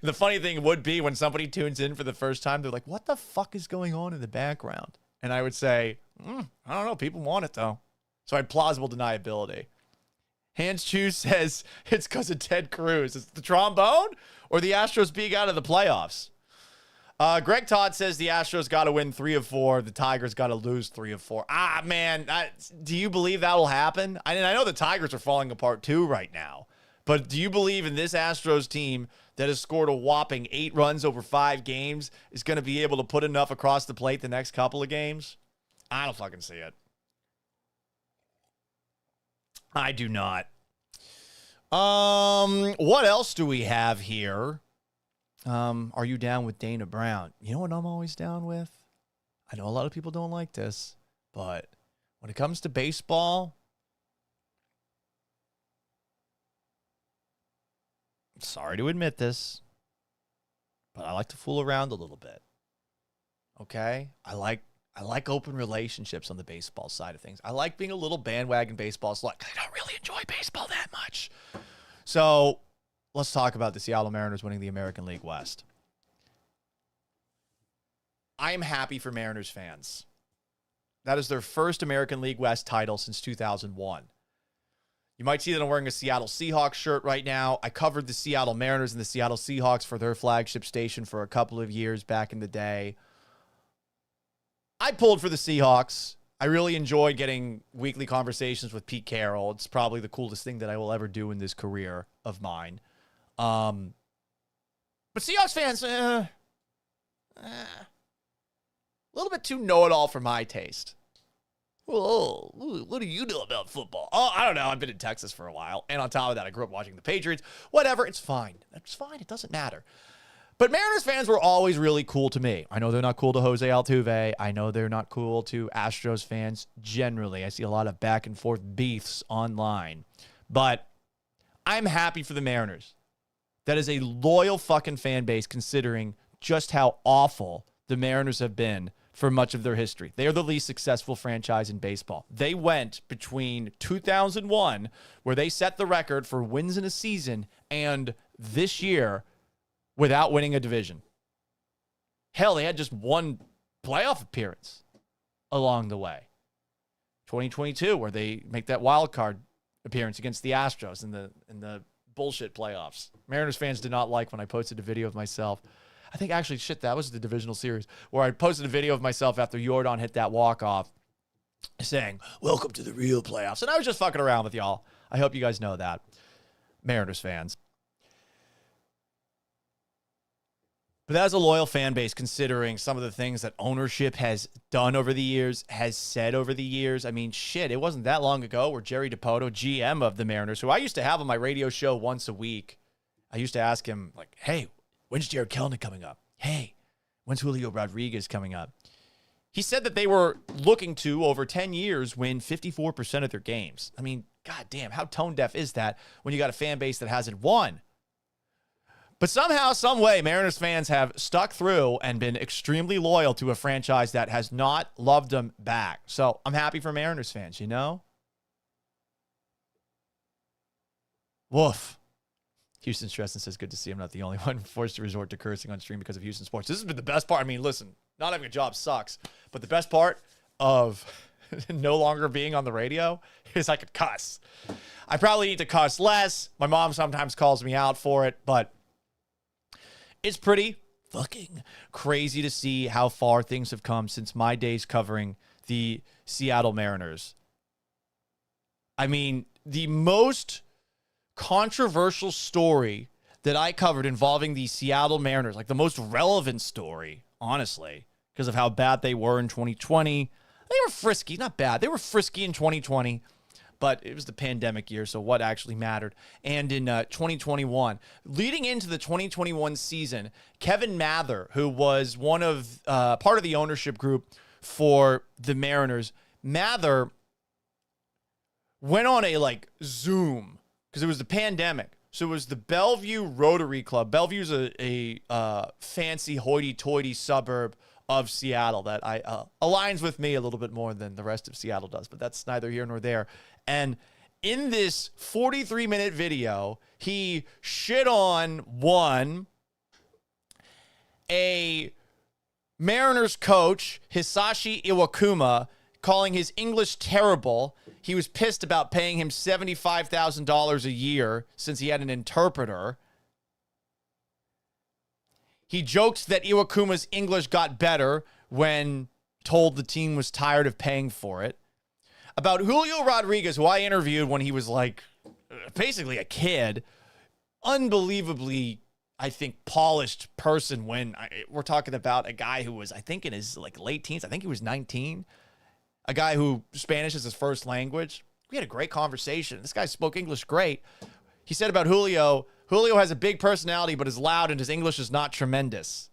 The funny thing would be when somebody tunes in for the first time, they're like, what the fuck is going on in the background? And I would say, I don't know. People want it, though. So I had plausible deniability. Hans Chu says it's because of Ted Cruz. Is it the trombone or the Astros being out of the playoffs? Greg Todd says the Astros got to win 3 of 4. The Tigers got to lose 3 of 4. Man, do you believe that will happen? I know the Tigers are falling apart too right now. But do you believe in this Astros team that has scored a whopping 8 runs over 5 games is going to be able to put enough across the plate the next couple of games? I don't fucking see it. I do not. What else do we have here? Are you down with Dana Brown? You know what I'm always down with? I know a lot of people don't like this, but when it comes to baseball, sorry to admit this, but I like to fool around a little bit. Okay? I like open relationships on the baseball side of things. I like being a little bandwagon baseball slut. I don't really enjoy baseball that much. So let's talk about the Seattle Mariners winning the American League West. I am happy for Mariners fans. That is their first American League West title since 2001. You might see that I'm wearing a Seattle Seahawks shirt right now. I covered the Seattle Mariners and the Seattle Seahawks for their flagship station for a couple of years back in the day. I pulled for the Seahawks. I really enjoyed getting weekly conversations with Pete Carroll. It's probably the coolest thing that I will ever do in this career of mine. But Seahawks fans, a little bit too know-it-all for my taste. Whoa, what do you know about football? Oh, I don't know. I've been in Texas for a while. And on top of that, I grew up watching the Patriots. Whatever, it's fine. It's fine. It doesn't matter. But Mariners fans were always really cool to me. I know they're not cool to Jose Altuve. I know they're not cool to Astros fans generally. I see a lot of back and forth beefs online. But I'm happy for the Mariners. That is a loyal fucking fan base considering just how awful the Mariners have been for much of their history. They are the least successful franchise in baseball. They went between 2001, where they set the record for wins in a season, and this year without winning a division. Hell, they had just one playoff appearance along the way. 2022, where they make that wild card appearance against the Astros in the bullshit playoffs. Mariners fans did not like when I posted a video of myself. I think actually, that was the divisional series where I posted a video of myself after Yordan hit that walk-off saying, "Welcome to the real playoffs." And I was just fucking around with y'all. I hope you guys know that. Mariners fans. But that's a loyal fan base considering some of the things that ownership has done over the years, has said over the years. I mean, shit, it wasn't that long ago where Jerry DiPoto, GM of the Mariners, who I used to have on my radio show once a week, I used to ask him, like, hey, when's Jared Kelenic coming up? Hey, when's Julio Rodriguez coming up? He said that they were looking to, over 10 years, win 54% of their games. I mean, goddamn, how tone deaf is that when you got a fan base that hasn't won? But somehow, some way, Mariners fans have stuck through and been extremely loyal to a franchise that has not loved them back. So I'm happy for Mariners fans, you know? Woof. Houston Stresson says, good to see I'm not the only one forced to resort to cursing on stream because of Houston sports. This has been the best part. I mean, listen, not having a job sucks, but the best part of no longer being on the radio is I could cuss. I probably need to cuss less. My mom sometimes calls me out for it, but it's pretty fucking crazy to see how far things have come since my days covering the Seattle Mariners. I mean, the most controversial story that I covered involving the Seattle Mariners, like the most relevant story, honestly, because of how bad they were in 2020. They were frisky, not bad. They were frisky in 2020. But it was the pandemic year, so what actually mattered? And in 2021, leading into the 2021 season, Kevin Mather, who was one of part of the ownership group for the Mariners, Mather went on a Zoom because it was the pandemic. So it was the Bellevue Rotary Club. Bellevue's a fancy hoity-toity suburb of Seattle that aligns with me a little bit more than the rest of Seattle does, but that's neither here nor there. And in this 43-minute video, he shit on a Mariners coach, Hisashi Iwakuma, calling his English terrible. He was pissed about paying him $75,000 a year since he had an interpreter. He joked that Iwakuma's English got better when told the team was tired of paying for it. About Julio Rodriguez, who I interviewed when he was like basically a kid, unbelievably, I think, polished person when we're talking about a guy who was, I think, in his like late teens. I think he was 19. A guy who Spanish is his first language. We had a great conversation. This guy spoke English great. He said about Julio has a big personality but is loud and his English is not tremendous.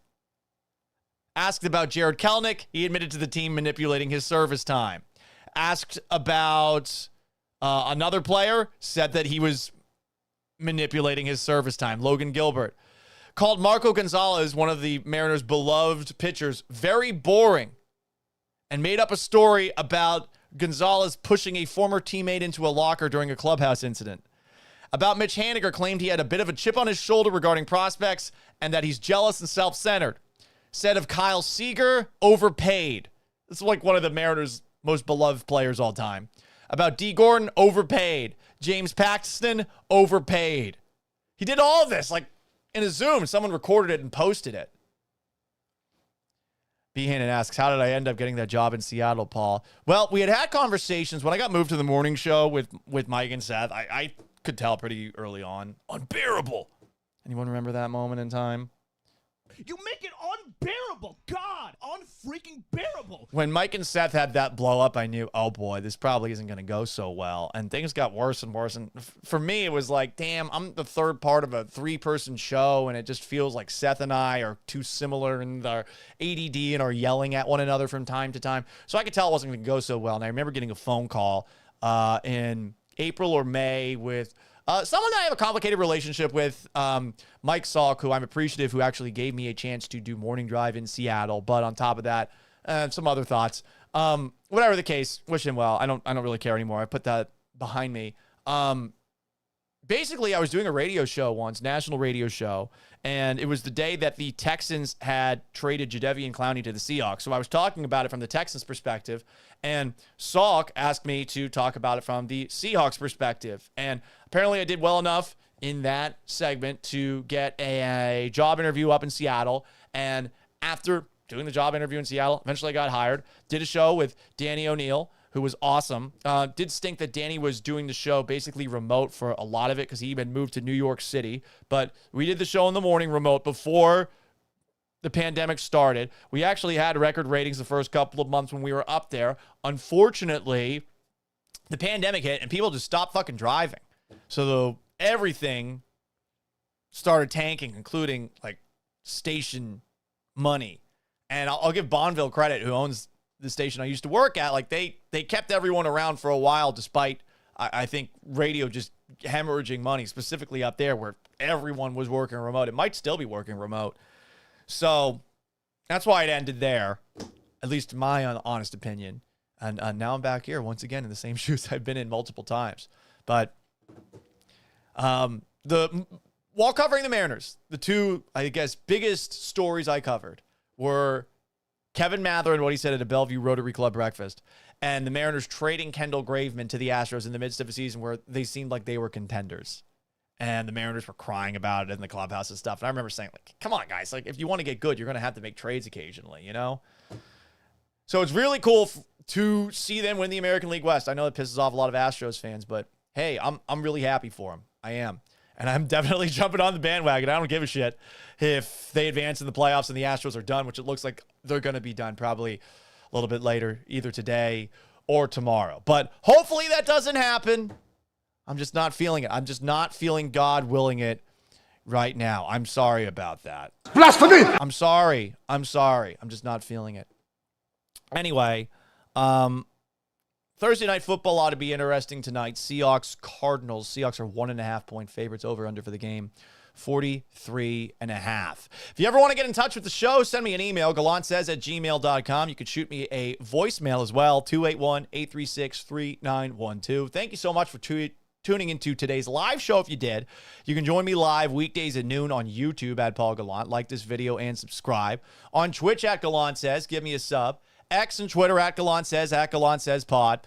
Asked about Jared Kelenic, he admitted to the team manipulating his service time. Asked about another player, said that he was manipulating his service time. Logan Gilbert. Called Marco Gonzalez, one of the Mariners' beloved pitchers, very boring. And made up a story about Gonzalez pushing a former teammate into a locker during a clubhouse incident. About Mitch Haniger, claimed he had a bit of a chip on his shoulder regarding prospects and that he's jealous and self-centered. Said of Kyle Seager, overpaid. This is like one of the Mariners' most beloved players all time. About D. Gordon, overpaid. James Paxton, overpaid. He did all of this like in a Zoom. Someone recorded it and posted it. B. Hannon asks, how did I end up getting that job in Seattle, Paul? Well, we had conversations. When I got moved to the morning show with Mike and Seth, I could tell pretty early on. Unbearable. Anyone remember that moment in time? You make it unbearable. God, unfreaking bearable. When Mike and Seth had that blow up, I knew, oh boy, this probably isn't going to go so well. And things got worse and worse. And for me, it was like, damn, I'm the third part of a 3-person show. And it just feels like Seth and I are too similar in our ADD and are yelling at one another from time to time. So I could tell it wasn't going to go so well. And I remember getting a phone call in April or May with someone that I have a complicated relationship with, Mike Salk, who I'm appreciative, who actually gave me a chance to do Morning Drive in Seattle. But on top of that, some other thoughts. Whatever the case, wish him well. I don't really care anymore. I put that behind me. Basically, I was doing a radio show once, national radio show, and it was the day that the Texans had traded Jadeveon Clowney to the Seahawks. So I was talking about it from the Texans' perspective, and Salk asked me to talk about it from the Seahawks' perspective. And apparently I did well enough in that segment to get a job interview up in Seattle. And after doing the job interview in Seattle, eventually I got hired, did a show with Danny O'Neill, who was awesome. Did stink that Danny was doing the show basically remote for a lot of it because he even moved to New York City. But we did the show in the morning remote before the pandemic started. We actually had record ratings the first couple of months when we were up there. Unfortunately, the pandemic hit and people just stopped fucking driving. So everything started tanking, including like station money. And I'll give Bonneville credit, who owns the station I used to work at. Like they kept everyone around for a while, despite I think radio just hemorrhaging money, specifically up there where everyone was working remote. It might still be working remote. So that's why it ended there, at least in my honest opinion. And now I'm back here once again in the same shoes I've been in multiple times. But while covering the Mariners, the two, I guess, biggest stories I covered were Kevin Mather and what he said at a Bellevue Rotary Club breakfast, and the Mariners trading Kendall Graveman to the Astros in the midst of a season where they seemed like they were contenders. And the Mariners were crying about it in the clubhouse and stuff. And I remember saying, like, come on, guys. Like, if you want to get good, you're going to have to make trades occasionally, you know? So it's really cool to see them win the American League West. I know it pisses off a lot of Astros fans, but hey, I'm really happy for them. I am. And I'm definitely jumping on the bandwagon. I don't give a shit if they advance in the playoffs and the Astros are done, which it looks like they're going to be done probably a little bit later, either today or tomorrow. But hopefully that doesn't happen. I'm just not feeling it. I'm just not feeling God willing it right now. I'm sorry about that. Blasphemy! I'm sorry. I'm just not feeling it. Anyway, Thursday night football ought to be interesting tonight. Seahawks, Cardinals. Seahawks are 1.5-point favorites, over under for the game, 43.5. If you ever want to get in touch with the show, send me an email, gallantsays@gmail.com. You could shoot me a voicemail as well, 281-836-3912. Thank you so much for tuning into today's live show. If you did, you can join me live weekdays at noon on YouTube at Paul Gallant. Like this video and subscribe. On Twitch at Gallant Says, give me a sub. X and Twitter at Gallant Says, at Gallant Says Pod.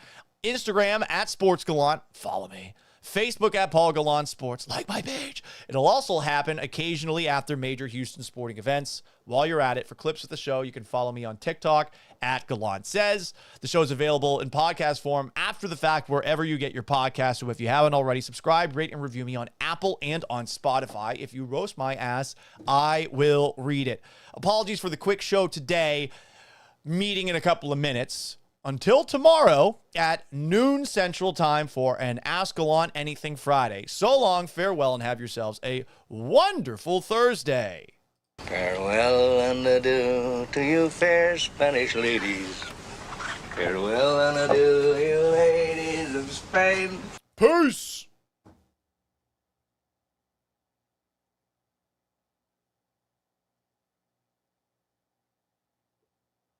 Instagram at Sports Gallant. Follow me. Facebook at Paul Gallant Sports. Like my page. It'll also happen occasionally after major Houston sporting events. While you're at it, for clips of the show, you can follow me on TikTok at Gallant Says. The show is available in podcast form after the fact wherever you get your podcast. So if you haven't already, subscribe, rate, and review me on Apple and on Spotify. If you roast my ass, I will read it. Apologies for the quick show today. Meeting in a couple of minutes. Until tomorrow at noon Central Time for an Ask Gallant Anything Friday. So long, farewell, and have yourselves a wonderful Thursday. Farewell and adieu to you fair Spanish ladies. Farewell and adieu, you ladies of Spain. Peace.